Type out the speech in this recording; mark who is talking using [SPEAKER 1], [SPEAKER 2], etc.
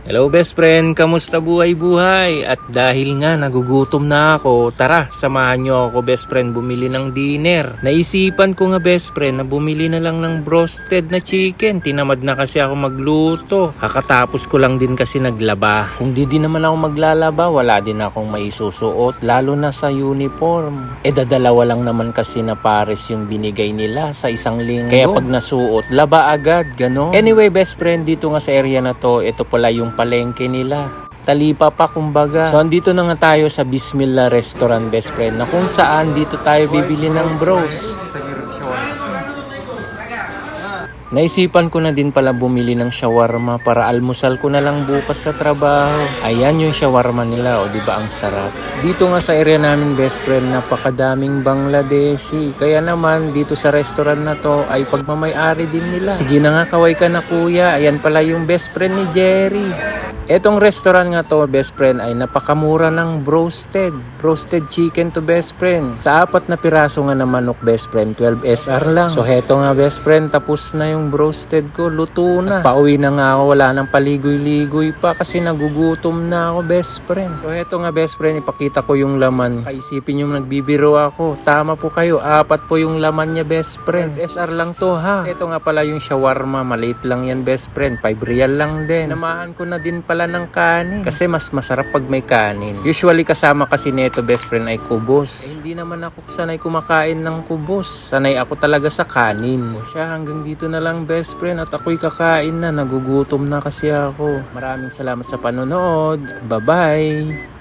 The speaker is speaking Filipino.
[SPEAKER 1] Hello best friend, kamusta buhay-buhay? At dahil nga nagugutom na ako, tara, samahan nyo ako best friend bumili ng dinner. Naisipan ko nga best friend na bumili na lang ng broasted na chicken. Tinamad na kasi ako magluto. Kakatapos ko lang din kasi naglaba. Kung di naman ako maglalaba, wala din akong maisusuot, lalo na sa uniform. Dadalawa lang naman kasi na pares yung binigay nila sa isang linggo. Kaya pag nasuot, laba agad, gano'n. Anyway best friend, dito nga sa area na to, ito pala yung palengke nila. Talipa pa kumbaga. So andito na nga tayo sa Bismillah Restaurant best friend, na kung saan dito tayo bibili ng bros. Naisipan ko na din pala bumili ng shawarma para almusal ko na lang bukas sa trabaho. Ayan yung shawarma nila, o diba ang sarap. Dito nga sa area namin best friend, napakadaming Bangladeshi. Kaya naman dito sa restaurant na to ay pagmamay-ari din nila. Sige na nga, kaway ka na kuya. Ayan pala yung best friend ni Jerry. Etong restaurant nga to best friend ay napakamura ng broasted chicken to best friend. Sa 4 na piraso nga na manok best friend, 12 SR lang. So heto nga best friend, tapos na yung broasted ko, luto na. At pauwi na nga ako, wala nang paligoy-ligoy pa kasi nagugutom na ako best friend. So heto nga best friend, ipakita ko yung laman. Kaisipin yung nagbibiro ako, tama po kayo, 4 po yung laman niya best friend. SR lang to ha. Ito nga pala yung shawarma, maliit lang yan best friend, 5 real lang din. Namahan ko na din pala ng kanin kasi mas masarap pag may kanin. Usually kasama kasi neto best friend ay kubos. Hindi naman ako sanay kumakain ng kubos. Sanay ako talaga sa kanin. O siya, hanggang dito na lang best friend at ako'y kakain na. Nagugutom na kasi ako. Maraming salamat sa panonood. Bye-bye!